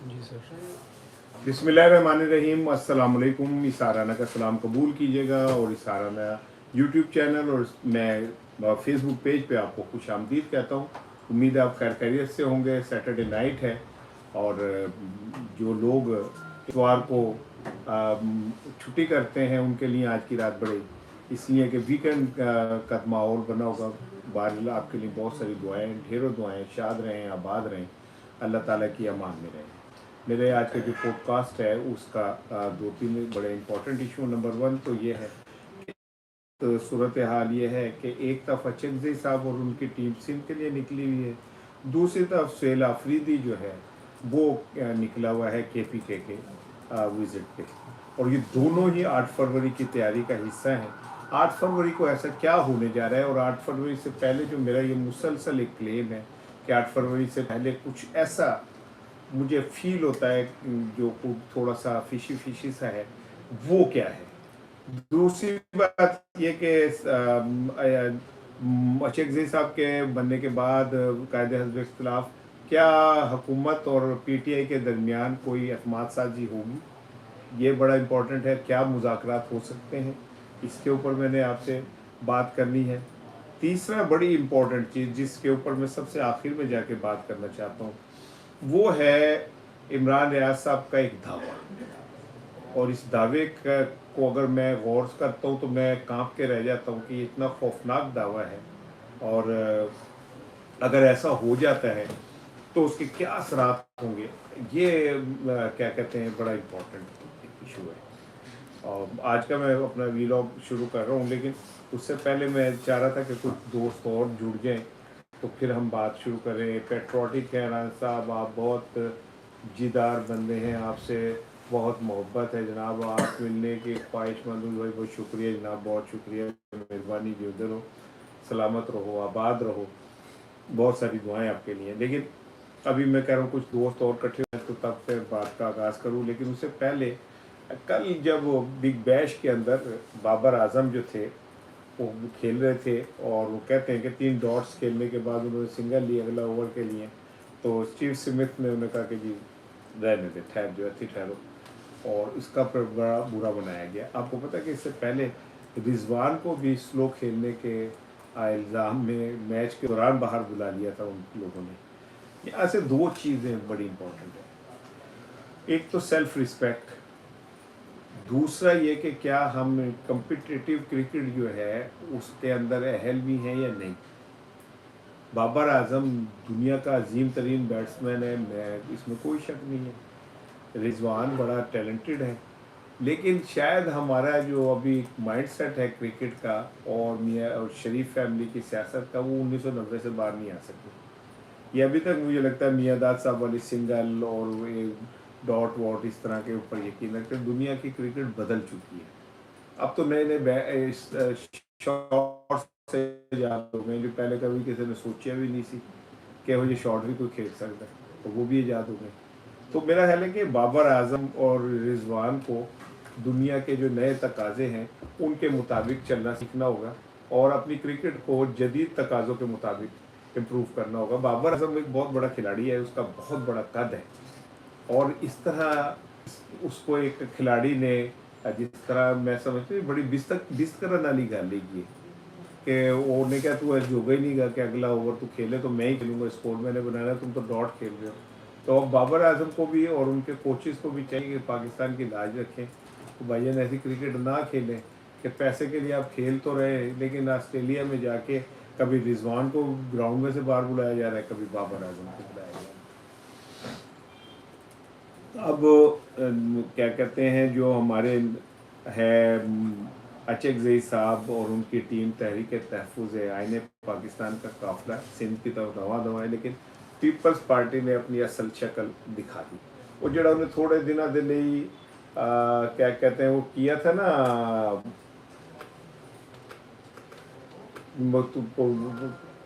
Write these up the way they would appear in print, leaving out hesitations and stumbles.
जी sir. बिस्मिल्लाहिर्रहमानिर्रहीम, अस्सलाम वालेकुम। इसाराना का सलाम कबूल कीजिएगा और इसाराना यूट्यूब चैनल और मैं फेसबुक पेज पे आपको खुश आमदीद कहता हूँ। उम्मीद है आप खैर खैरियत से होंगे। सैटरडे नाइट है और जो लोग इतवार को छुट्टी करते हैं उनके लिए आज की रात बड़े इसलिए कि वीकेंड का माहौल बना होगा। बारिश आपके लिए बहुत सारी दुआएं, ढेरों दुआएं, शाद रहें, आबाद रहें, अल्लाह ताला की अमान में रहें। मेरे आज का जो पॉडकास्ट है उसका दो तीन बड़े इंपॉर्टेंट इशू। नंबर वन तो ये है, तो सूरत हाल ये है कि एक तरफ अचकज़ई साहब और उनकी टीम सिंध के लिए निकली हुई है, दूसरी तरफ सुहेल आफरीदी जो है वो निकला हुआ है KPK के विज़िट पे। और ये दोनों ही 8 फरवरी की तैयारी का हिस्सा हैं। 8 फरवरी को ऐसा क्या होने जा रहा है, और 8 फरवरी से पहले जो मेरा ये मुसलसल एक क्लेम है कि 8 फरवरी से पहले कुछ ऐसा मुझे फील होता है जो थोड़ा सा फिशी फिशी सा है, वो क्या है। दूसरी बात ये कि अचकज़ई साहब के बनने के बाद कायदे हज़ब इख्तिलाफ क्या हुकूमत और PTI के दरमियान कोई एतमाद साजी होगी, ये बड़ा इम्पोर्टेंट है। क्या मुज़ाकरात हो सकते हैं, इसके ऊपर मैंने आपसे बात करनी है। तीसरा बड़ी इम्पोर्टेंट चीज़ जिसके ऊपर मैं सबसे आखिर में जाके बात करना चाहता हूँ वो है इमरान रियाज साहब का एक दावा। और इस दावे को अगर मैं गौर करता हूँ तो मैं कांप के रह जाता हूँ कि ये इतना खौफनाक दावा है। और अगर ऐसा हो जाता है तो उसके क्या असरात होंगे, ये क्या कहते हैं, बड़ा इम्पोर्टेंट इशू है। और आज का मैं अपना वीलॉग शुरू कर रहा हूँ, लेकिन उससे पहले मैं चाह रहा था कि कुछ दोस्त और जुड़ जाएं तो फिर हम बात शुरू करें। पेट्रोटिक कहरान साहब, आप बहुत जीदार बंदे हैं, आपसे बहुत मोहब्बत है जनाब, आप मिलने की ख्वाहिशमंद हूँ भाई। बहुत शुक्रिया जनाब, बहुत शुक्रिया, मेहरबानी, जिंदे रहो, सलामत रहो, आबाद रहो, बहुत सारी दुआएं आपके लिए। लेकिन अभी मैं कह रहा हूँ कुछ दोस्त और इकट्ठे हैं तो तब फिर बात का आगाज़ करूँ। लेकिन उससे पहले कल जब वो बिग बैश के अंदर बाबर आजम जो थे वो खेल रहे थे, और वो कहते हैं कि 3 डॉट्स खेलने के बाद उन्होंने सिंगल लिया अगला ओवर के लिए, तो स्टीव स्मिथ ने उन्हें कहा कि जी रहने दे, ठहर जो है ठहरो, और इसका पर बड़ा बुरा बनाया गया। आपको पता है कि इससे पहले रिजवान को भी स्लो खेलने के इल्ज़ाम में मैच के दौरान बाहर बुला लिया था उन लोगों ने। यहाँ से दो चीज़ें बड़ी इंपॉर्टेंट है, एक तो सेल्फ रिस्पेक्ट, दूसरा ये कि क्या हम कम्पिटिटिव क्रिकेट जो है उसके अंदर अहल भी हैं या नहीं। बाबर आजम दुनिया का अजीम तरीन बैट्समैन है, मैं इसमें कोई शक नहीं है। रिजवान बड़ा टैलेंटेड है, लेकिन शायद हमारा जो अभी माइंड सेट है क्रिकेट का और मियाँ और शरीफ फैमिली की सियासत का, वो 1990 से बाहर नहीं आ सकती। ये अभी तक मुझे लगता है मियाँदाद साहब वाली सिंगल और ये डॉट वॉट इस तरह के ऊपर यकीन रखते हैं। दुनिया की क्रिकेट बदल चुकी है। अब तो नए नए शॉट से याद हो गए जो पहले कभी किसी ने सोचा भी नहीं सी कि ये शॉट भी कोई खेल सकता है, तो वो भी ईजाद हो गए। तो मेरा ख्याल है कि बाबर आजम और रिजवान को दुनिया के जो नए तकाजे हैं उनके मुताबिक चलना सीखना होगा और अपनी क्रिकेट को जदीद तकाज़ों के मुताबिक इम्प्रूव करना होगा। बाबर आजम एक बहुत बड़ा खिलाड़ी है, उसका बहुत बड़ा कद है, और इस तरह उसको एक खिलाड़ी ने जिस तरह मैं समझती हूँ बड़ी बिस्तर नाली कर लेगी कि वो ने क्या, तू ऐसे होगा ही नहीं गा कि अगला ओवर तू खेले तो मैं ही खेलूंगा, स्कोर मैंने बनाना, तुम तो डॉट खेल रहे हो। तो अब बाबर आजम को भी और उनके कोचेस को भी चाहिए कि पाकिस्तान की लाज रखें, तो भाईजान ऐसी क्रिकेट ना खेलें कि पैसे के लिए आप खेल तो रहे लेकिन ऑस्ट्रेलिया में जाके कभी रिजवान को ग्राउंड में से बाहर बुलाया जा रहा है, कभी बाबर आजम को बुलाया जा रहा है। अब क्या कहते हैं, जो हमारे है अचकज़ई साहब और उनकी टीम तहरीक तहफ़्फ़ुज़ आईन पाकिस्तान का काफ़िला सिंध की तरफ रवा दवा है, लेकिन पीपल्स पार्टी ने अपनी असल शक्ल दिखा दी। वो जड़ा उन्हें थोड़े दिनों के लिए क्या कहते हैं वो किया था ना,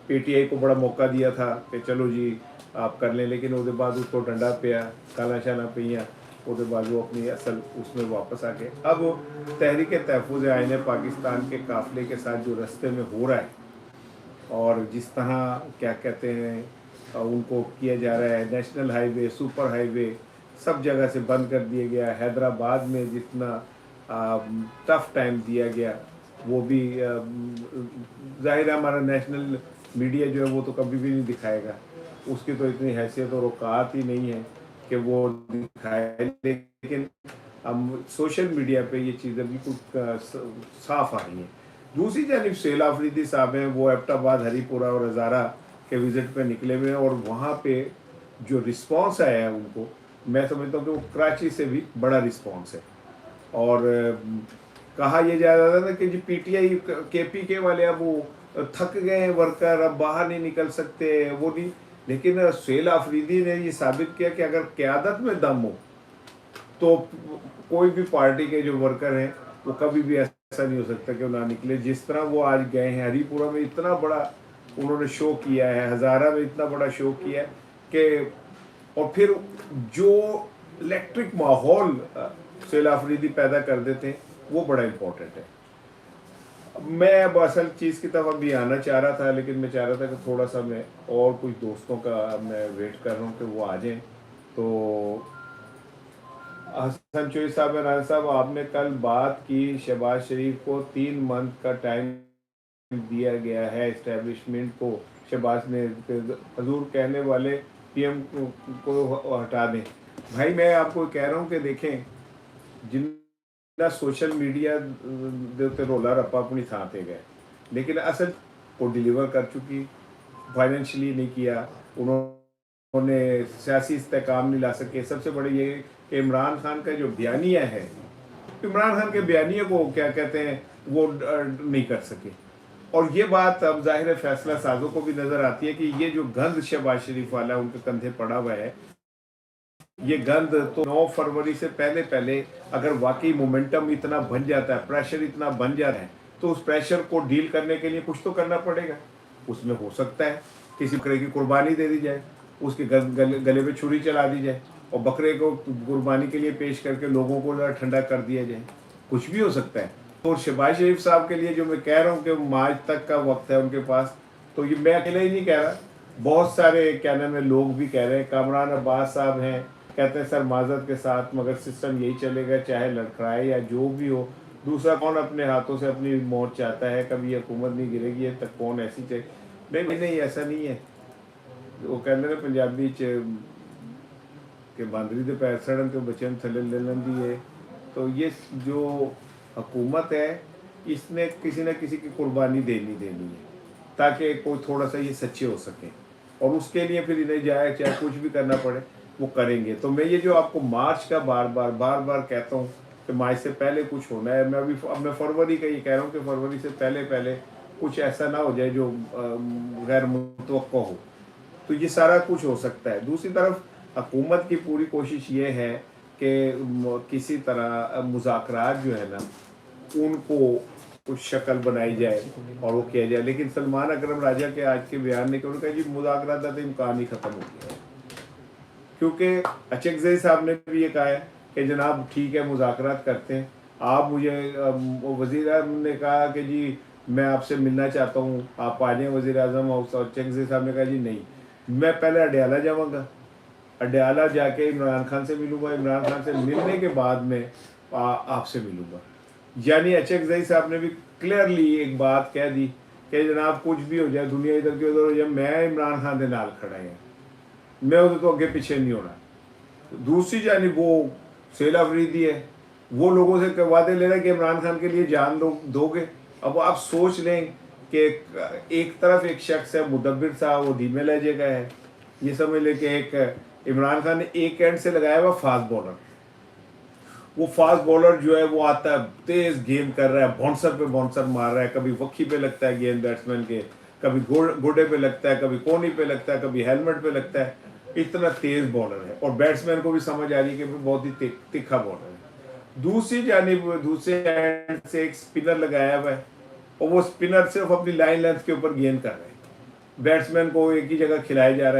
PTI को बड़ा मौका दिया था कि चलो जी आप कर लें, लेकिन उसके बाद उसको डंडा पिया, काला शाना पिया, उसके बाद वो अपनी असल उसमें वापस आ गए। अब तहरीक तहफ़्फ़ुज़ आईन पाकिस्तान के काफ़िले के साथ जो रास्ते में हो रहा है और जिस तरह क्या कहते हैं उनको किया जा रहा है, नेशनल हाईवे, सुपर हाईवे, सब जगह से बंद कर दिया गया। हैदराबाद में जितना टफ टाइम दिया गया वो भी ज़ाहिर है हमारा नेशनल मीडिया जो है वो तो कभी भी नहीं दिखाएगा, उसकी तो इतनी हैसियत और औकात ही नहीं है कि वो दिखाए। लेकिन हम सोशल मीडिया पे ये चीज़ें बिल्कुल साफ आ रही हैं। दूसरी जानिब सैल आफरीदी साहब हैं, वो एबटाबाद, हरीपुरा और हज़ारा के विज़िट पे निकले हुए हैं और वहाँ पे जो रिस्पांस आया है उनको, मैं समझता हूँ कि वो कराची से भी बड़ा रिस्पांस है। और कहा यह जा रहा था कि जी पीटीआई केपीके वाले अब वो थक गए हैं वर्कर, अब बाहर नहीं निकल सकते, वो नहीं। लेकिन सैल आफरीदी ने ये साबित किया कि अगर क़यादत में दम हो तो कोई भी पार्टी के जो वर्कर हैं वो कभी भी ऐसा नहीं हो सकता कि वो ना निकले। जिस तरह वो आज गए हैं, हरीपुरा में इतना बड़ा उन्होंने शो किया है, हज़ारा में इतना बड़ा शो किया है कि, और फिर जो इलेक्ट्रिक माहौल सैल आफरीदी पैदा कर देते हैं वो बड़ा इम्पोर्टेंट है। मैं अब असल चीज़ की तरफ अभी आना चाह रहा था, लेकिन मैं चाह रहा था कि थोड़ा सा मैं और कुछ दोस्तों का मैं वेट कर रहा हूँ कि वो आ जाएं। तो हसन चोई साहब, राना साहब, आपने कल बात की शहबाज शरीफ को 3 मंथ का टाइम दिया गया है इस्टेब्लिशमेंट को। शहबाज ने हजूर कहने वाले पीएम को हटा दें। भाई मैं आपको कह रहा हूँ कि देखें, जिन्ना सोशल मीडिया दे उत्ते रोला रप्पा अपनी थां ते गए, लेकिन असल को डिलीवर कर चुकी, फाइनेंशियली नहीं किया, उन्होंने सियासी इस्तेकाम नहीं ला सके। सबसे बड़ी ये कि इमरान खान का जो बयानिया है, इमरान खान के बयानिया को क्या कहते हैं वो नहीं कर सके। और ये बात अब जाहिर है फैसला साजों को भी नज़र आती है कि ये जो गंद शहबाज शरीफ वाला उनके कंधे पड़ा हुआ है, ये गंद तो 9 फरवरी से पहले पहले अगर वाकई मोमेंटम इतना बन जाता है, प्रेशर इतना बन जाता है, तो उस प्रेशर को डील करने के लिए कुछ तो करना पड़ेगा। उसमें हो सकता है किसी बकरे की कुर्बानी दे दी जाए, उसके गले पे छुरी चला दी जाए और बकरे को कुर्बानी के लिए पेश करके लोगों को ठंडा कर दिया जाए, कुछ भी हो सकता है। और शहबाज शरीफ साहब के लिए जो मैं कह रहा हूँ कि मार्च तक का वक्त है उनके पास, तो ये मैं अकेला ही नहीं कह रहा, बहुत सारे क्या नाम है लोग भी कह रहे हैं। कामरान अब्बास साहब हैं, कहते हैं सर माजरत के साथ मगर सिस्टम यही चलेगा, चाहे लड़खड़ाए या जो भी हो। दूसरा, कौन अपने हाथों से अपनी मौत चाहता है, कभी हुकूमत नहीं गिरेगी ये तक कौन ऐसी चाहिए। नहीं, ऐसा नहीं है। वो कहते हैं पंजाबी च कि बांदरी दे पैर सड़न तो बच्चे थले ले लेंदी है। तो ये जो हुकूमत है, इसने किसी न किसी की कुर्बानी देनी है ताकि कोई थोड़ा सा ये सच्चे हो सके, और उसके लिए फिर इन्हें जाए चाहे कुछ भी करना पड़े वो करेंगे। तो मैं ये जो आपको मार्च का बार बार कहता हूँ कि मार्च से पहले कुछ होना है, मैं अब मैं फरवरी का ये कह रहा हूँ कि फरवरी से पहले कुछ ऐसा ना हो जाए जो गैर मुतवक्को हो। तो ये सारा कुछ हो सकता है। दूसरी तरफ हुकूमत की पूरी कोशिश ये है कि किसी तरह मुज़ाकरात जो है ना उनको कुछ शक्ल बनाई जाए और वो किया जाए। लेकिन सलमान अकरम राजा के आज के बयान ने कहा जी मुज़ाकरात का तो इम्कान ही ख़त्म हो गया है, क्योंकि अचकज़ई साहब ने भी ये कहा है कि जनाब ठीक है मुज़ाकरात करते हैं, आप मुझे वज़ीर आज़म ने कहा कि जी मैं आपसे मिलना चाहता हूँ, आप आ जाएँ वज़ीर आज़म हाउस। और अचकज़ई साहब ने कहा जी नहीं, मैं पहले अडयाला जाऊँगा, अडयाला जाके इमरान खान से मिलूँगा, इमरान खान से मिलने के बाद में आपसे मिलूँगा। यानी अचकज़ई साहब ने भी क्लियरली एक बात कह दी कि जनाब कुछ भी हो जाए, दुनिया इधर की उधर हो जाए, मैं इमरान खान के नाल खड़ा है, मैं उधर तो अगे पीछे नहीं होना। दूसरी जानिब वो सैल आफरीदी है, वो लोगों से वादे ले रहा है कि इमरान खान के लिए जान दोगे। अब आप सोच लें कि एक तरफ एक शख्स है मुदब्बिर साहब, वो धीमे लहजे का है, ये समझ ले कि एक इमरान खान ने एक एंड से लगाया हुआ फास्ट बॉलर, वो फास्ट बॉलर जो है वो आता है तेज गेंद कर रहा है, बाउंसर पे बाउंसर मार रहा है, कभी वक्की पे लगता है गेंद बैट्समैन के, कभी गोडे पे लगता है, कभी कोनी पे लगता है, कभी हेलमेट पे लगता है। इतना तेज बॉलर है और बैट्समैन को भी समझ आ रही है कि बहुत ही तिखा बॉलर है। दूसरी जानिब दूसरे एंड से एक स्पिनर लगाया हुआ है और वो स्पिनर सिर्फ अपनी लाइन लेंथ के ऊपर गेंद कर रहे हैं, बैट्समैन को एक ही जगह खिलाया जा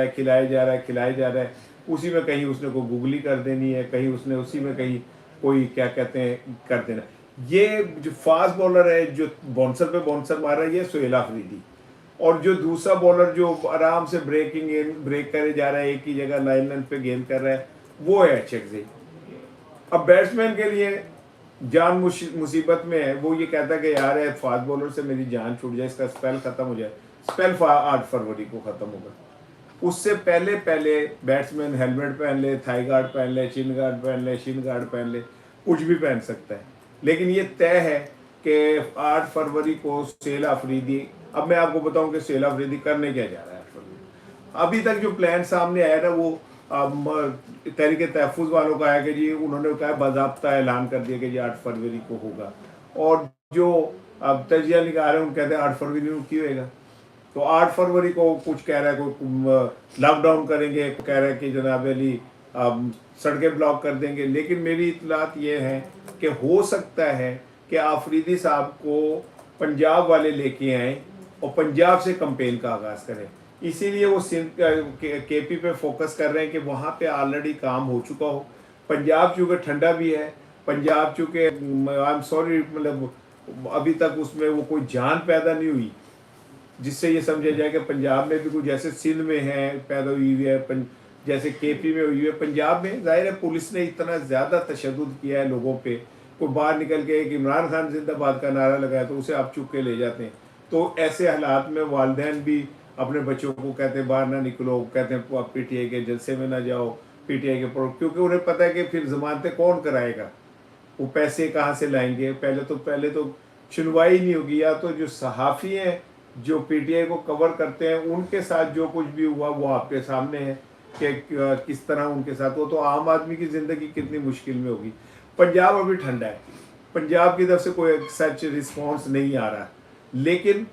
रहा है, उसी में कहीं उसने को गुगली कर देनी है, कहीं उसने उसी में कहीं कोई क्या कहते हैं कर देना। ये जो फास्ट बॉलर है जो बाउंसर पे बाउंसर मार रहा है ये सैल आफरीदी, और जो दूसरा बॉलर जो आराम से ब्रेक करे जा रहा है, एक ही जगह लाइन लेंथ पे गेंद कर रहा है, वो है चेक्सी। अब बैट्समैन के लिए जान मुसीबत में है, वो ये कहता है कि यार है फास्ट बॉलर से मेरी जान छूट जाए, इसका स्पेल खत्म हो जाए। स्पेल 8 फरवरी को खत्म होगा। उससे पहले पहले बैट्समैन हेलमेट पहन ले, थाई गार्ड पहन ले, चिन गार्ड पहन ले, शिन गार्ड पहन ले, कुछ भी पहन सकता है। लेकिन ये तय है कि 8 फरवरी को सेल अफरीदी, अब मैं आपको बताऊं कि सेल अफरीदी करने क्या जा रहा है 8 फरवरी। अभी तक जो प्लान सामने आया ना, वो तहरीक तहफ़्फ़ुज़ वालों का है कि जी उन्होंने कहा बाज़ाब्ता ऐलान कर दिया कि जी 8 फरवरी को होगा। और जो अब तजिया निकाल रहे हैं, उन कहते हैं 8 फरवरी को क्यों होगा। तो 8 फरवरी को कुछ कह रहा है, कोई लॉकडाउन करेंगे, कह रहा है कि जनाब अली सड़कें ब्लॉक कर देंगे। लेकिन मेरी इतलात ये है कि हो सकता है कि आफरीदी साहब को पंजाब वाले लेके आए और पंजाब से कंपेन का आगाज़ करें। इसीलिए वो सिंध केपी पे फोकस कर रहे हैं कि वहाँ पे ऑलरेडी काम हो चुका हो। पंजाब चूँकि ठंडा भी है, पंजाब चूँकि आई एम सॉरी मतलब अभी तक उसमें वो कोई जान पैदा नहीं हुई जिससे ये समझा जाए कि पंजाब में भी कुछ जैसे सिंध में है पैदा हुई है, जैसे केपी में हुई है। पंजाब में जाहिर है पुलिस ने इतना ज़्यादा तशद्दुद किया है लोगों पे, कोई बाहर निकल के एक इमरान खान जिंदाबाद का नारा लगाया तो उसे आप चुप के ले जाते हैं। तो ऐसे हालात में वालिदैन भी अपने बच्चों को कहते हैं बाहर ना निकलो, कहते हैं आप पीटीआई के जलसे में ना जाओ, पीटीआई के क्योंकि उन्हें पता है कि फिर जमानतें कौन कराएगा, वो पैसे कहाँ से लाएंगे। पहले तो सुनवाई नहीं होगी। या तो जो सहाफ़ी हैं जो पीटीआई को कवर करते हैं उनके साथ जो कुछ भी हुआ वो आपके सामने है कि किस तरह उनके साथ हो। तो आम आदमी की ज़िंदगी कितनी मुश्किल में होगी। पंजाब अभी ठंडा है, पंजाब की तरफ से कोई सच रिस्पॉन्स नहीं आ रहा, लेकिन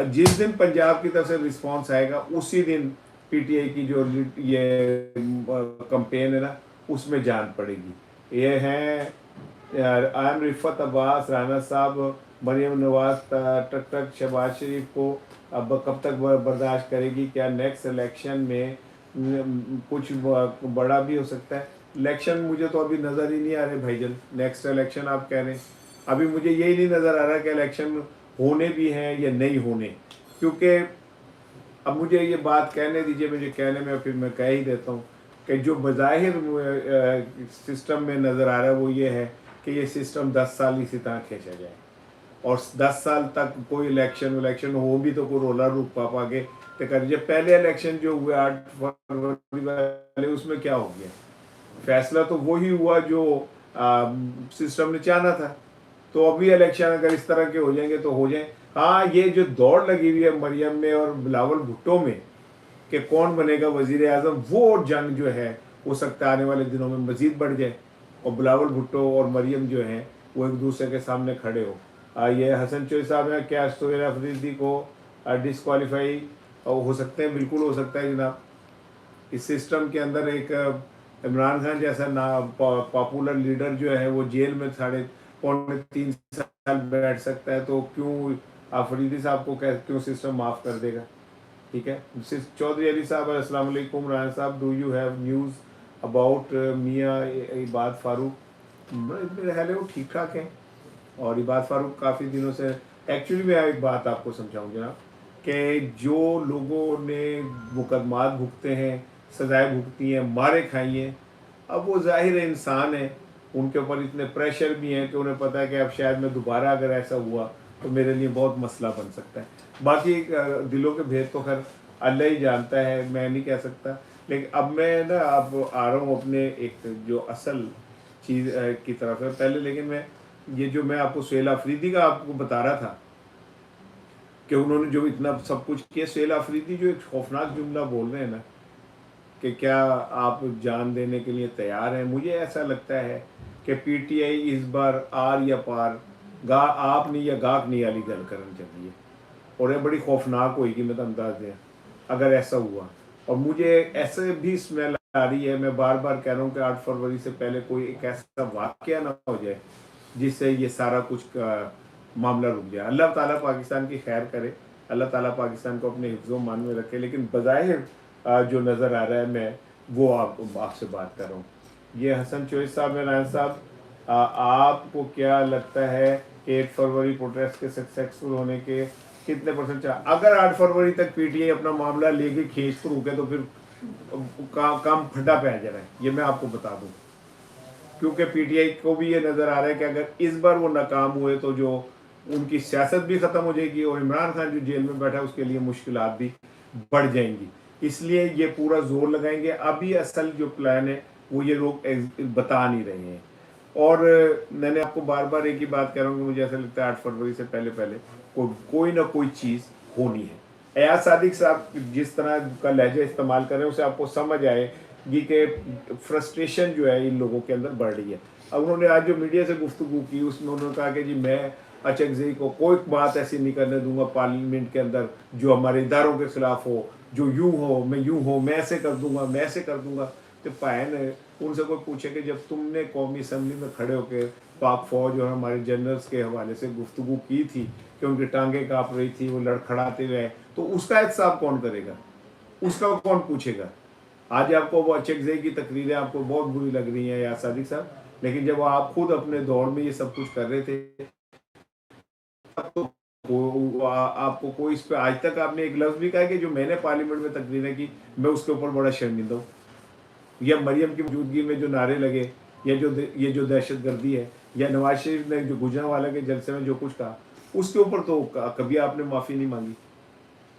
जिस दिन पंजाब की तरफ से रिस्पॉन्स आएगा उसी दिन पीटीआई की जो ये कंपेन है ना उसमें जान पड़ेगी। ये हैं आई एम रिफत अब्बास, राना साहब, मरियम नवाज, टक टक, शहबाज शरीफ को अब कब तक बर्दाश्त करेगी। क्या नेक्स्ट इलेक्शन में कुछ बड़ा भी हो सकता है। इलेक्शन मुझे तो अभी नज़र ही नहीं आ रहे भाईजान। नेक्स्ट इलेक्शन आप कह रहे हैं, अभी मुझे यही नहीं नज़र आ रहा कि इलेक्शन होने भी हैं या नहीं होने। क्योंकि अब मुझे ये बात कहने दीजिए, मुझे कहने में फिर मैं कह ही देता हूँ कि जो बज़ाहिर सिस्टम में नज़र आ रहा है वो ये है कि ये सिस्टम 10 साल इसी तरह खींचा जाए और 10 साल तक कोई इलेक्शन हो भी तो कोई रोला रूप पापा के तो कर दीजिए। पहले इलेक्शन जो हुए 8 फरवरी वाले उसमें क्या हो गया, फैसला तो वही हुआ जो सिस्टम ने चाहना था। तो अभी इलेक्शन अगर इस तरह के हो जाएंगे तो हो जाए। हाँ, ये जो दौड़ लगी हुई है मरियम में और बिलावल भुट्टो में कि कौन बनेगा वजीर आज़म, वो जंग जो है हो सकता है आने वाले दिनों में मज़ीद बढ़ जाए और बिलावल भुट्टो और मरियम जो हैं वो एक दूसरे के सामने खड़े हो। ये हसन चोई साहब हैं, क्या सोहेल अफरीदी को डिसक्वालीफाई हो सकते हैं? बिल्कुल हो सकता है जनाब। इस सिस्टम के अंदर एक इमरान खान जैसा ना पॉपुलर लीडर जो है वो जेल में 3.5 साल बैठ सकता है, तो क्यों अफरीदी साहब को क्यों सिस्टम माफ़ कर देगा। ठीक है। चौधरी अली साहब अस्सलाम वालेकुम। राना साहब, do you have news about मियाँ इबाद फारूक? मेरे ख्याल है वो ठीक ठाक हैं और इबाद फारूक काफ़ी दिनों से एक्चुअली मैं एक बात आपको समझाऊँ जनाब कि जो लोगों ने मुकदमात भुगते हैं, सजाएं भुगती हैं, मारे खाई हैं, अब वो ज़ाहिर इंसान है, उनके ऊपर इतने प्रेशर भी हैं कि उन्हें पता है कि अब शायद मैं दोबारा अगर ऐसा हुआ तो मेरे लिए बहुत मसला बन सकता है। बाकी दिलों के भेद तो खैर अल्लाह ही जानता है, मैं नहीं कह सकता। लेकिन अब मैं ना अब आ रहा हूँ अपने एक जो असल चीज़ की तरफ है पहले। लेकिन मैं ये जो मैं आपको सुहेल अफरीदी का आपको बता रहा था कि उन्होंने जो इतना सब कुछ किया, सुहेल अफरीदी जो एक खौफनाक जुमला बोल रहे हैं ना कि क्या आप जान देने के लिए तैयार हैं, मुझे ऐसा लगता है कि पीटीआई इस बार आर या पार आप नहीं या गाक नहीं वाली गल करनी चाहिए और ये बड़ी खौफनाक होगी। मैं तो अंदाज दें अगर ऐसा हुआ, और मुझे ऐसे भी स्मेल आ रही है, मैं बार बार कह रहा हूँ कि 8 फरवरी से पहले कोई एक ऐसा वाक़या ना हो जाए जिससे ये सारा कुछ मामला रुक जाए। अल्लाह ताला पाकिस्तान की खैर करे, अल्लाह ताला पाकिस्तान को अपने हिफ्ज़ मान में रखे। लेकिन बज़ाहिर जो नज़र आ रहा है मैं वो आपसे बात कर रहा हूँ। ये हसन चोइस साहब है। रायन साहब, आपको क्या लगता है कि 8 फरवरी प्रोटेस्ट के सक्सेसफुल होने के कितने % अगर 8 फरवरी तक पीटीआई अपना मामला लेके खींच तो रुके तो फिर काम फंडा पे आ जा रहा है, ये मैं आपको बता दूं। क्योंकि पीटीआई को भी ये नज़र आ रहा है कि अगर इस बार वो नाकाम हुए तो जो उनकी सियासत भी ख़त्म हो जाएगी और इमरान खान जो जेल में बैठा है उसके लिए मुश्किलात भी बढ़ जाएंगी। इसलिए ये पूरा जोर लगाएंगे। अभी असल जो प्लान है वो ये लोग बता नहीं रहे हैं। और मैंने आपको बार बार एक ही बात कह रहा हूँ कि मुझे ऐसा लगता है 8 फरवरी से पहले पहले कोई ना कोई चीज़ होनी है। एयाज सादिक साहब जिस तरह का लहजा इस्तेमाल कर रहे हैं उसे आपको समझ आएगी कि फ्रस्ट्रेशन जो है इन लोगों के अंदर बढ़ रही है। अब उन्होंने आज जो मीडिया से गुफ्तगू की उसमें उन्होंने कहा कि जी मैं अचकजई को कोई बात ऐसी नहीं करने दूंगा पार्लियामेंट के अंदर जो हमारे इदारों के खिलाफ हो, जो यूं हो मैं यूं हो, मैं ऐसे कर दूंगा, मैं ऐसे कर दूंगा। तो पायन उनसे कोई पूछे कि जब तुमने कौमी असम्बली में खड़े होकर पाक फौज और हमारे जनरल्स के हवाले से गुफ्तगू की थी कि उनकी टांगें काँप रही थी, वो लड़खड़ाते हुए, तो उसका एहतसाब कौन करेगा, उसका कौन पूछेगा? आज आपको वो अचकजई की तकरीरें आपको बहुत बुरी लग रही हैं या सादिक साहब, लेकिन जब आप खुद अपने दौर में ये सब कुछ कर रहे थे तो आपको कोई इस पे आज तक आपने एक लफ्ज भी कहा कि जो मैंने पार्लियामेंट में तकरीरें की मैं उसके ऊपर बड़ा शर्मिंदा हूँ, या मरियम की मौजूदगी में जो नारे लगे, या ये जो दहशत गर्दी है, या नवाज शरीफ ने जो गुजरांवाला के जलसे में जो कुछ कहा उसके ऊपर तो कभी आपने माफ़ी नहीं मांगी।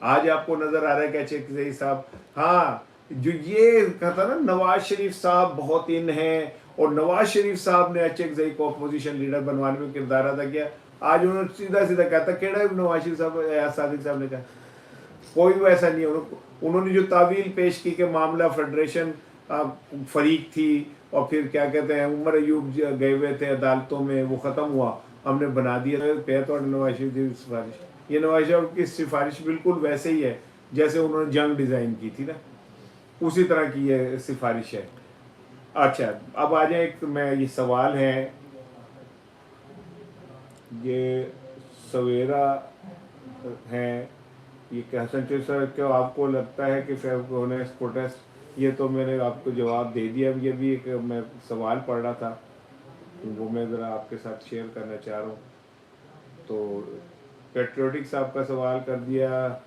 आज आपको नजर आ रहा है कि अचकजई साहब, हाँ जो ये कहता ना नवाज शरीफ साहब बहुत इन हैं और नवाज शरीफ साहब ने अचकजई को अपोजिशन लीडर बनवाने में किरदार अदा किया, आज उन्होंने सीधा सीधा कहता केड़ा नवाज शरीफ साहब एयाज सादिक साहब ने कहा कोई भी ऐसा नहीं है। उन्होंने जो तावील पेश की कि मामला फेडरेशन फरीक थी और फिर क्या कहते हैं उमर अयूब गए हुए थे अदालतों में, वो ख़त्म हुआ, हमने बना दिया पे तो नवाज शरीफ की सिफारिश। ये नवाज शरीफ की सिफारिश बिल्कुल वैसे ही है जैसे उन्होंने जंग डिज़ाइन की थी ना, उसी तरह की ये सिफारिश है। अच्छा, अब आ जाए, एक मैं ये सवाल है, ये सवेरा है, ये हसन चौधरी सर क्या आपको लगता है कि फेवनेस प्रोटेस्ट, ये तो मैंने आपको जवाब दे दिया। ये भी एक मैं सवाल पढ़ रहा था वो मैं ज़रा आपके साथ शेयर करना चाह रहा हूँ। तो पेट्रियोटिक साहब का सवाल कर दिया,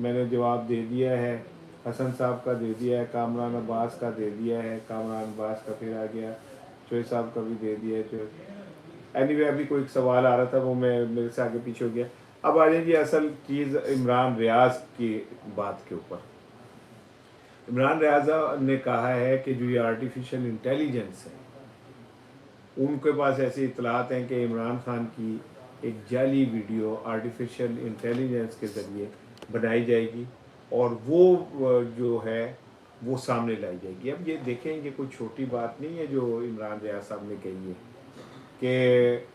मैंने जवाब दे दिया है। हसन साहब का दे दिया है, कामरान अब्बास का दे दिया है, कामरान अब्बास का फिर आ गया, चोई साहब का भी दे दिया है। एनीवे अभी कोई एक सवाल आ रहा था वो मैं मेरे से आगे पीछे हो गया। अब आ जाएगी असल चीज़ इमरान रियाज की बात के ऊपर। इमरान रियाज ने कहा है कि जो ये आर्टिफिशियल इंटेलिजेंस है उनके पास ऐसी इतलात हैं कि इमरान खान की एक जाली वीडियो आर्टिफिशियल इंटेलिजेंस के ज़रिए बनाई जाएगी और वो जो है वो सामने लाई जाएगी। अब ये देखें, ये कोई छोटी बात नहीं है जो इमरान रियाज साहब ने कही है कि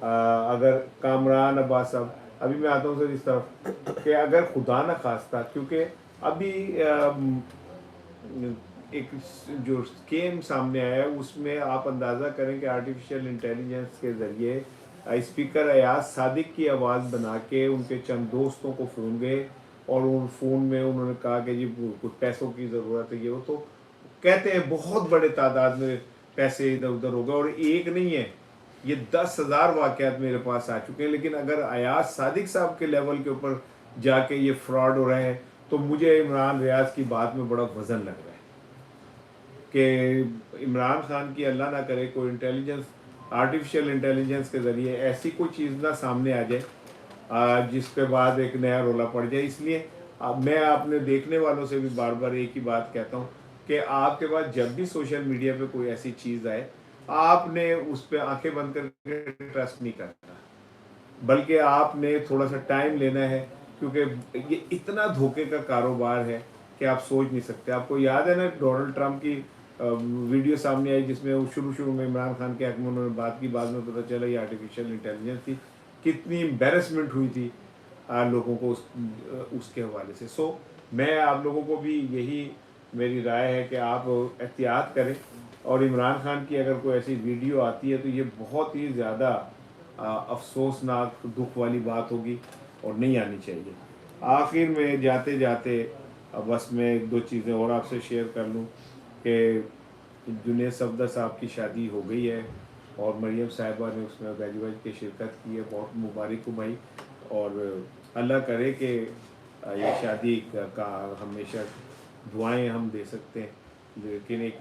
अगर कामरान अब्बास साहब, अभी मैं आता हूँ सर इस तरफ, कि अगर खुदा न खास्ता, क्योंकि अभी एक जो स्कीम सामने आया है उसमें आप अंदाज़ा करें कि आर्टिफिशियल इंटेलिजेंस के ज़रिए स्पीकर एयाज सादिक की आवाज़ बना के उनके चंद दोस्तों को फ़ोन गए और उन फ़ोन में उन्होंने कहा कि जी कुछ पैसों की ज़रूरत है, ये वो, तो कहते हैं बहुत बड़े तादाद में पैसे इधर उधर हो गए और एक नहीं है, ये 10,000 वाक़यात मेरे पास आ चुके हैं। लेकिन अगर अयाज सादिक साहब के लेवल के ऊपर जाके ये फ्रॉड हो रहे हैं तो मुझे इमरान रियाज की बात में बड़ा वज़न लग रहा है कि इमरान खान की अल्लाह ना करे कोई इंटेलिजेंस, आर्टिफिशियल इंटेलिजेंस के ज़रिए ऐसी कोई चीज़ ना सामने आ जाए जिसके बाद एक नया रोला पड़ जाए। इसलिए मैं अपने देखने वालों से भी बार बार एक ही बात कहता हूँ कि आपके पास जब भी सोशल मीडिया पे कोई ऐसी चीज़ आए आपने उस पर आंखें बंद करके ट्रस्ट नहीं करना, बल्कि आपने थोड़ा सा टाइम लेना है, क्योंकि ये इतना धोखे का कारोबार है कि आप सोच नहीं सकते। आपको याद है ना डोनाल्ड ट्रंप की वीडियो सामने आई जिसमें वो शुरू में इमरान खान के हक में उन्होंने बात की, बाद में पता चला ये आर्टिफिशियल इंटेलिजेंस थी, कितनी एम्बेरसमेंट हुई थी लोगों को उसके हवाले से। सो मैं आप लोगों को भी यही मेरी राय है कि आप एहतियात करें, और इमरान खान की अगर कोई ऐसी वीडियो आती है तो ये बहुत ही ज़्यादा अफसोसनाक दुख वाली बात होगी और नहीं आनी चाहिए। आखिर में जाते जाते बस मैं एक दो चीज़ें और आपसे शेयर कर लूँ कि जुनेद सफदर साहब की शादी हो गई है और मरियम साहिबा ने उसमें गैजुएट की शिरकत की है, बहुत मुबारक हो भाई। और अल्लाह करे कि ये शादी का हमेशा दुआएं हम दे सकते हैं, लेकिन एक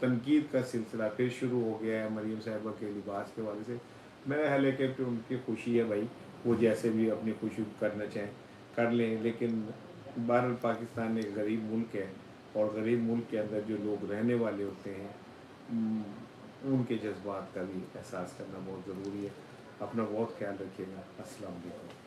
तनकीद का सिलसिला फिर शुरू हो गया है मरीम साहिबा के लिबास के वाले से। मेरा ख्याल है कि तो उनकी खुशी है भाई, वो जैसे भी अपनी खुशी करना चाहें कर लें, लेकिन बहरहाल पाकिस्तान एक गरीब मुल्क है, और गरीब मुल्क के अंदर जो लोग रहने वाले होते हैं उनके जज्बात का भी एहसास करना बहुत ज़रूरी है। अपना बहुत ख्याल रखिएगा। अस्सलाम वालेकुम।